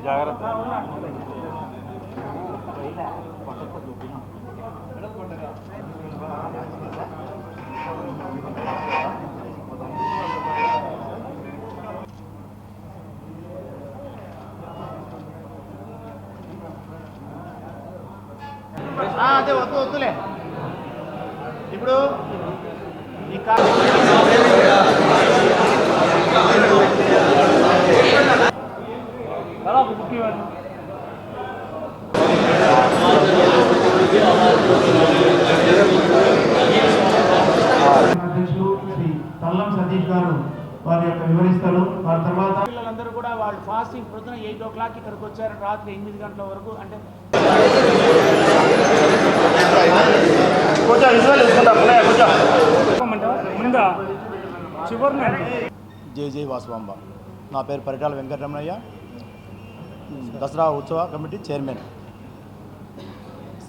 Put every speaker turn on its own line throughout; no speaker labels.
జాగ్రత్త.
అదే వద్దులే ఇప్పుడు ఈ
అధ్యక్షులు శ్రీ తల్లం సతీష్ గారు వారి యొక్క వివరిస్తారు. వారి తర్వాత
పిల్లలందరూ కూడా వాళ్ళు ఫాస్టింగ్ పొద్దున 8 o'clock ఇక్కడికి వచ్చారు, రాత్రి 8 గంటల వరకు. అంటే
జై జై వాసువాంబ. నా పేరు పరిటాల వెంకటరమణయ్య, దసరా ఉత్సవ కమిటీ చైర్మన్.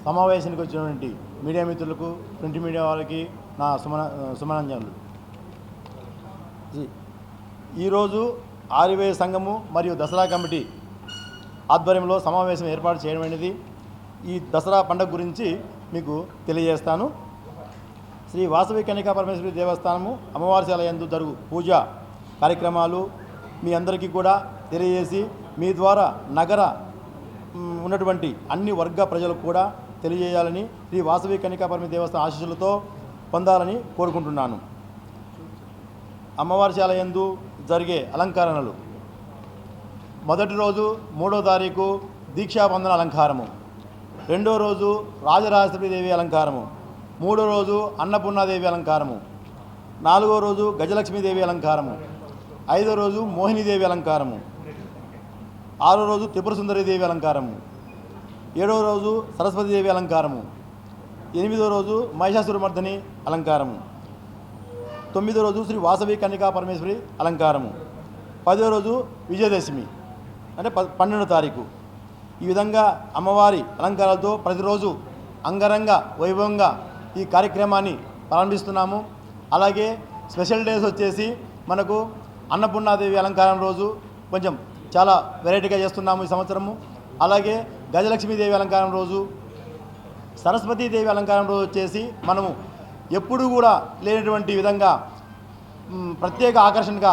సమావేశానికి వచ్చినటువంటి మీడియా మిత్రులకు, ప్రింట్ మీడియా వాళ్ళకి నా సుమనాంజనులు. ఈరోజు ఆర్యవేయ సంఘము మరియు దసరా కమిటీ ఆధ్వర్యంలో సమావేశం ఏర్పాటు చేయడమైనది. ఈ దసరా పండుగ గురించి మీకు తెలియజేస్తాను. శ్రీ వాసవి కన్యకా పరమేశ్వరి దేవస్థానము అమ్మవారిశాల యందు జరుగు పూజా కార్యక్రమాలు మీ అందరికీ కూడా తెలియజేసి, మీ ద్వారా నగర ఉన్నటువంటి అన్ని వర్గ ప్రజలకు కూడా తెలియజేయాలని, శ్రీ వాసవి కన్యకా పరమేశ్వరి దేవస్థాన ఆశీస్సులతో పొందాలని కోరుకుంటున్నాను. అమ్మవారిశాల యందు జరిగే అలంకరణలు: మొదటి రోజు 3వ తారీఖు దీక్షాబంధన అలంకారము, 2వ రోజు రాజరాజేశ్వరీదేవి అలంకారము, 3వ రోజు అన్నపూర్ణాదేవి అలంకారము, 4వ రోజు గజలక్ష్మీదేవి అలంకారము, 5వ రోజు మోహినీదేవి అలంకారము, 6వ రోజు త్రిపుర సుందరీదేవి అలంకారము, 7వ రోజు సరస్వతీదేవి అలంకారము, 8వ రోజు మహిషాసురమర్దిని అలంకారము, 9వ రోజు శ్రీ వాసవి కన్యకా పరమేశ్వరి అలంకారము, 10వ రోజు విజయదశమి అంటే 12వ తారీఖు. ఈ విధంగా అమ్మవారి అలంకారాలతో ప్రతిరోజు అంగరంగ వైభవంగా ఈ కార్యక్రమాన్ని ప్రారంభిస్తున్నాము. అలాగే స్పెషల్ డేస్ వచ్చేసి మనకు అన్నపూర్ణాదేవి అలంకారం రోజు కొంచెం చాలా వెరైటీగా చేస్తున్నాము ఈ సంవత్సరము. అలాగే గజలక్ష్మీదేవి అలంకారం రోజు, సరస్వతీదేవి అలంకారం రోజు వచ్చేసి మనము ఎప్పుడూ కూడా లేనటువంటి విధంగా ప్రత్యేక ఆకర్షణగా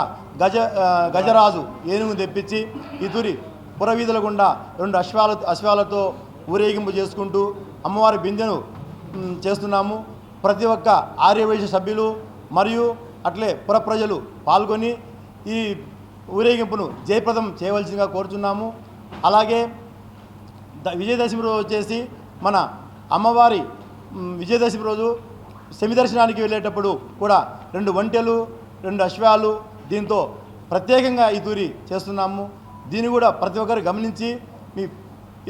గజరాజు ఏనుగు తెప్పించి ఇతురి పురవీధుల గుండా 2 అశ్వాలతో ఊరేగింపు చేసుకుంటూ అమ్మవారి బిందెను చేస్తున్నాము. ప్రతి ఒక్క ఆర్యవైశ్య సభ్యులు మరియు అట్లే పుర ప్రజలు పాల్గొని ఈ ఊరేగింపును జయప్రదం చేయవలసిందిగా కోరుచున్నాము. అలాగే విజయదశమి రోజు వచ్చేసి మన అమ్మవారి విజయదశమి రోజు శమి దర్శనానికి వెళ్ళేటప్పుడు కూడా 2 ఒంటెలు 2 అశ్వాలు దీంతో ప్రత్యేకంగా ఈ తూరి చేస్తున్నాము. దీన్ని కూడా ప్రతి ఒక్కరు గమనించి మీ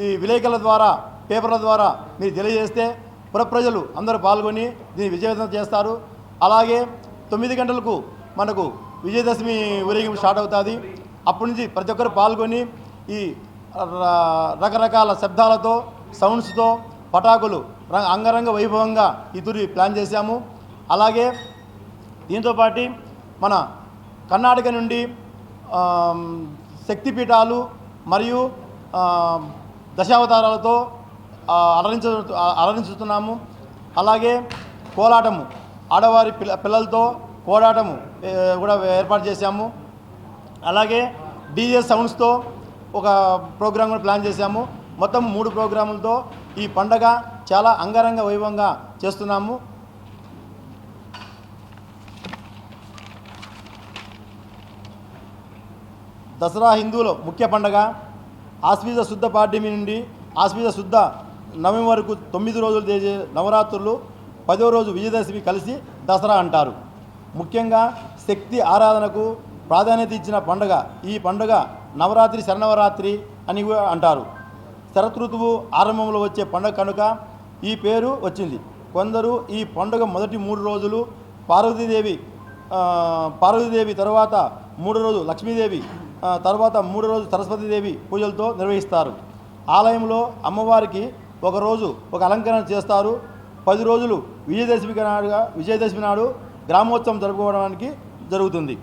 ఈ విలేకరుల ద్వారా పేపర్ల ద్వారా మీరు తెలియజేస్తే పుర ప్రజలు అందరూ పాల్గొని దీన్ని విజయవంతం చేస్తారు. అలాగే 9 గంటలకు మనకు విజయదశమి ఊరేగింపు స్టార్ట్ అవుతుంది. అప్పటి నుంచి ప్రతి ఒక్కరు పాల్గొని ఈ రకరకాల శబ్దాలతో సౌండ్స్తో పటాకులు అంగరంగ వైభవంగా ఈ తూరి ప్లాన్ చేశాము. అలాగే దీంతోపాటు మన కర్ణాటక నుండి శక్తిపీఠాలు మరియు దశావతారాలతో అలరించుతున్నాము. అలాగే కోలాటము, ఆడవారి పిల్లలతో కోలాటము కూడా ఏర్పాటు చేశాము. అలాగే డీజే సౌండ్స్తో ఒక ప్రోగ్రాం కూడా ప్లాన్ చేశాము. మొత్తం 3 ప్రోగ్రాములతో ఈ పండగ చాలా అంగరంగ వైభవంగా చేస్తున్నాము. దసరా హిందువుల ముఖ్య పండగ. ఆశ్వీజ శుద్ధ పాడ్యమి నుండి ఆశ్వీజ శుద్ధ నవమి వరకు 9 రోజులు చేసే నవరాత్రులు 10వ రోజు విజయదశమి కలిసి దసరా అంటారు. ముఖ్యంగా శక్తి ఆరాధనకు ప్రాధాన్యత ఇచ్చిన పండుగ ఈ పండుగ. నవరాత్రి శరన్నవరాత్రి అని అంటారు. శరతృతువు ఆరంభంలో వచ్చే పండుగ కనుక ఈ పేరు వచ్చింది. కొందరు ఈ పండుగ మొదటి 3 రోజులు పార్వతీదేవి తర్వాత 3వ రోజు లక్ష్మీదేవి తర్వాత 3వ రోజు సరస్వతీదేవి పూజలతో నిర్వహిస్తారు. ఆలయంలో అమ్మవారికి ఒకరోజు ఒక అలంకరణ చేస్తారు. 10 రోజులు విజయదశమి నాడు గ్రామోత్సవం జరుపుకోవడానికి జరుగుతుంది.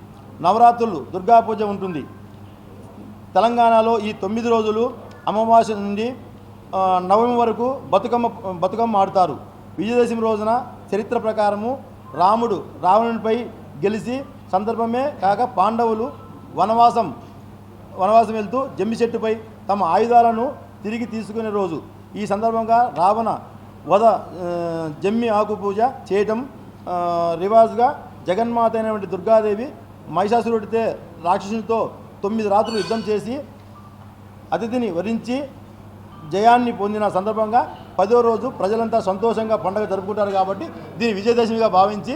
నవరాత్రులు దుర్గా పూజ ఉంటుంది. తెలంగాణలో ఈ 9 రోజులు అమావాస్య నుండి నవమి వరకు బతుకమ్మ ఆడుతారు. విజయదశమి రోజున చరిత్ర ప్రకారము రాముడు రావణునిపై గెలిచి సందర్భమే కాక పాండవులు వనవాసం వెళ్తూ జమ్మి చెట్టుపై తమ ఆయుధాలను తిరిగి తీసుకునే రోజు. ఈ సందర్భంగా రావణ వధ జమ్మి ఆకు పూజ చేయటం రివాజ్గా జగన్మాత అయినటువంటి దుర్గాదేవి మహిషాసురుడితే రాక్షసునితో 9 రాత్రులు యుద్ధం చేసి అతిథిని వరించి జయాన్ని పొందిన సందర్భంగా 10వ రోజు ప్రజలంతా సంతోషంగా పండుగ జరుపుకుంటారు. కాబట్టి దీన్ని విజయదశమిగా భావించి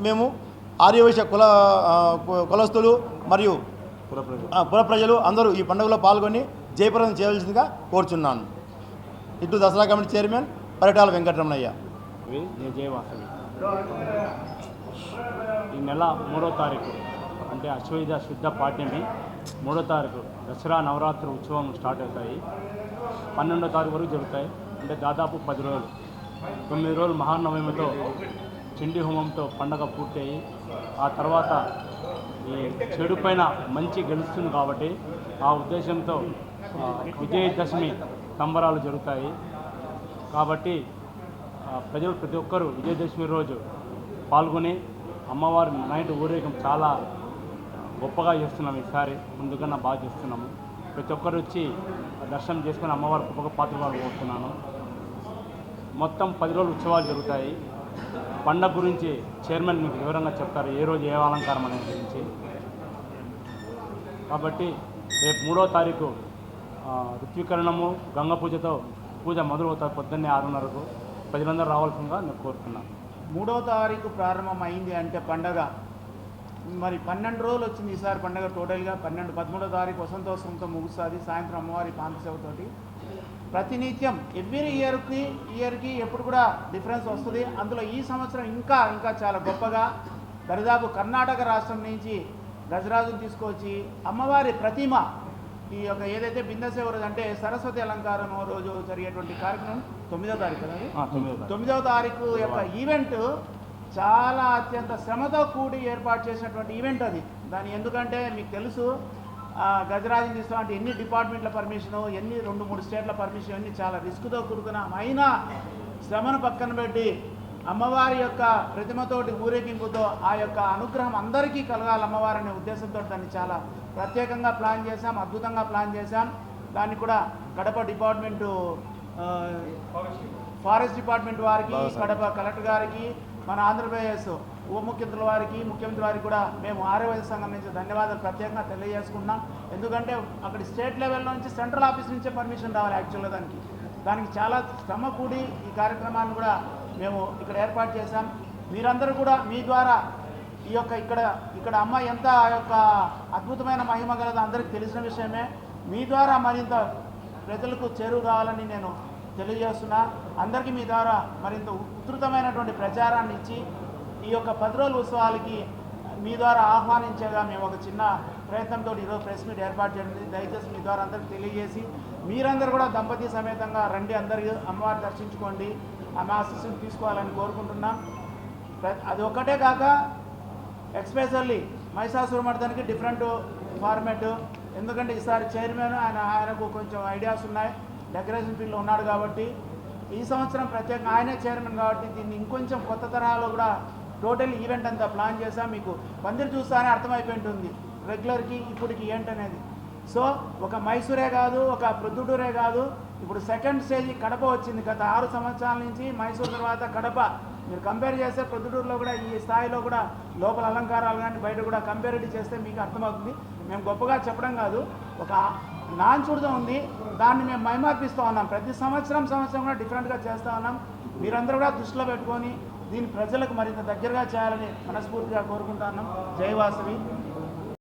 మేము ఆర్యవైశ్య కులస్తులు మరియు పుర ప్రజలు అందరూ ఈ పండుగలో పాల్గొని జయప్రదం చేయవలసిందిగా కోరుచున్నాను. ఇటు దసరా కమిటీ చైర్మన్ పరిటాల వెంకటరమణయ్య.
జయవాసవి. ఈ నెల 3వ తారీఖు అంటే అశ్వయుధ శుద్ధ పాడ్యమి 3వ తారీఖు దసరా నవరాత్రి ఉత్సవం స్టార్ట్ అవుతాయి. 12వ తారీఖు వరకు జరుగుతాయి. అంటే దాదాపు 10 రోజులు. 9 రోజులు మహానవమితో చండీ హోమంతో పండగ పూర్తయి ఆ తర్వాత ఈ చెడు పైన మంచి గెలుస్తుంది కాబట్టి ఆ ఉద్దేశంతో విజయదశమి సంబరాలు జరుగుతాయి. కాబట్టి ప్రజలు ప్రతి ఒక్కరూ విజయదశమి రోజు పాల్గొని అమ్మవారి నైట్ ఊరేగం చాలా గొప్పగా చేస్తున్నాము. ఈసారి ముందుకన్నా బాగా చేస్తున్నాము. ప్రతి ఒక్కరు వచ్చి దర్శనం చేసుకుని అమ్మవారి గొప్పగా పాత్రలు కోరుతున్నాను. మొత్తం 10 రోజులు ఉత్సవాలు జరుగుతాయి. పండగ గురించి చైర్మన్ మీకు వివరంగా చెప్తారు, ఏ రోజు ఏ అలంకారం అనే గురించి. కాబట్టి రేపు 3వ తారీఖు ఋత్వీకరణము గంగ పూజతో పూజ మొదలవుతాయి. పొద్దున్నే 6:30కు ప్రజలందరూ రావాల్సిందిగా నేను కోరుతున్నాను. 3వ తారీఖు ప్రారంభం అయింది అంటే పండగ మరి 12 రోజులు వచ్చింది ఈసారి పండగ. టోటల్గా 13వ తారీఖు వసంతోత్సవంతో ముగుస్తుంది. సాయంత్రం అమ్మవారి పాంతసేవతోటి ప్రతినిత్యం ఎవ్రీ ఇయర్కి ఎప్పుడు కూడా డిఫరెన్స్ వస్తుంది. అందులో ఈ సంవత్సరం ఇంకా చాలా గొప్పగా దరిదాపు కర్ణాటక రాష్ట్రం నుంచి గజరాజును తీసుకొచ్చి అమ్మవారి ప్రతిమ ఈ యొక్క ఏదైతే బిందసేవ రోజు అంటే సరస్వతి అలంకారం రోజు జరిగేటువంటి కార్యక్రమం 9వ తారీఖు కదా. 9వ తారీఖు యొక్క ఈవెంట్ చాలా అత్యంత శ్రమతో కూడి ఏర్పాటు చేసినటువంటి ఈవెంట్ అది. దాని ఎందుకంటే మీకు తెలుసు గజరాజుని తీస్తాం అంటే ఎన్ని డిపార్ట్మెంట్ల పర్మిషను, ఎన్ని 2-3 స్టేట్ల పర్మిషన్, అన్ని చాలా రిస్క్తో కూడుకున్న అయినా శ్రమను పక్కన పెట్టి అమ్మవారి యొక్క ప్రతిమతోటి ఊరేగింపుతో ఆ యొక్క అనుగ్రహం అందరికీ కలగాలి అమ్మవారనే ఉద్దేశంతో దాన్ని చాలా ప్రత్యేకంగా ప్లాన్ చేశాం, అద్భుతంగా ప్లాన్ చేశాం. దాన్ని కూడా కడప డిపార్ట్మెంటు ఫారెస్ట్ డిపార్ట్మెంట్ వారికి, కడప కలెక్టర్ గారికి, మన ఆంధ్రప్రదేశ్ ఉప ముఖ్యమంత్రుల వారికి, ముఖ్యమంత్రి వారికి కూడా మేము ఆర్యవైశ్య సంఘం నుంచి ధన్యవాదాలు ప్రత్యేకంగా తెలియజేసుకుంటున్నాం. ఎందుకంటే అక్కడ స్టేట్ లెవెల్ నుంచి సెంట్రల్ ఆఫీస్ నుంచే పర్మిషన్ రావాలి. యాక్చువల్గా దానికి చాలా శ్రమ కూడి ఈ కార్యక్రమాన్ని కూడా మేము ఇక్కడ ఏర్పాటు చేశాం. మీరందరూ కూడా మీ ద్వారా ఈ యొక్క ఇక్కడ అమ్మ ఎంత యొక్క అద్భుతమైన మహిమ గలదో అందరికీ తెలిసిన విషయమే. మీ ద్వారా మరింత ప్రజలకు చేరువ కావాలని నేను తెలియజేస్తున్నా. అందరికీ మీ ద్వారా మరింత ఉధృతమైనటువంటి ప్రచారాన్ని ఇచ్చి ఈ యొక్క 10 రోజుల ఉత్సవాలకి మీ ద్వారా ఆహ్వానించేగా మేము ఒక చిన్న ప్రయత్నంతో ఈరోజు ప్రెస్ మీట్ ఏర్పాటు చేయండి. దయచేసి మీ ద్వారా అందరికీ తెలియజేసి మీరందరూ కూడా దంపతి సమేతంగా రండి, అందరికీ అమ్మవారిని దర్శించుకోండి, ఆమె ఆశీస్సులు తీసుకోవాలని కోరుకుంటున్నాం. అది ఒక్కటే కాక ఎక్స్పెషల్లీ మహిషాసురమర్దనికి డిఫరెంట్ ఫార్మాట్. ఎందుకంటే ఈసారి చైర్మన్ ఆయనకు కొంచెం ఐడియాస్ ఉన్నాయి, డెకరేషన్ ఫీల్డ్లో ఉన్నాడు కాబట్టి ఈ సంవత్సరం ప్రత్యేకంగా ఆయనే చైర్మన్ కాబట్టి దీన్ని ఇంకొంచెం కొత్త తరహాలో కూడా టోటల్ ఈవెంట్ అంతా ప్లాన్ చేశాం. మీకు పందిరి చూస్తానే అర్థమైపోయి ఉంటుంది రెగ్యులర్కి ఇప్పటికి ఏంటనేది. సో ఒక మైసూరే కాదు, ఒక ప్రొద్దుటూరే కాదు, ఇప్పుడు సెకండ్ స్టేజ్ కడప వచ్చింది. గత 6 సంవత్సరాల నుంచి మైసూరు తర్వాత కడప మీరు కంపేర్ చేస్తే ప్రొద్దుటూరులో కూడా ఈ స్థాయిలో కూడా లోపల అలంకారాలు కానీ బయట కూడా కంపేరిటీ చేస్తే మీకు అర్థమవుతుంది. మేము గొప్పగా చెప్పడం కాదు, ఒక నాన్చుడుతో ఉంది, దాన్ని మేము మైమార్పిస్తూ ఉన్నాం. ప్రతి సంవత్సరం కూడా డిఫరెంట్గా చేస్తూ ఉన్నాం. మీరందరూ కూడా దృష్టిలో పెట్టుకొని దీన్ని ప్రజలకు మరింత దగ్గరగా చేయాలని మనస్ఫూర్తిగా కోరుకుంటున్నాం. జై వాసవి.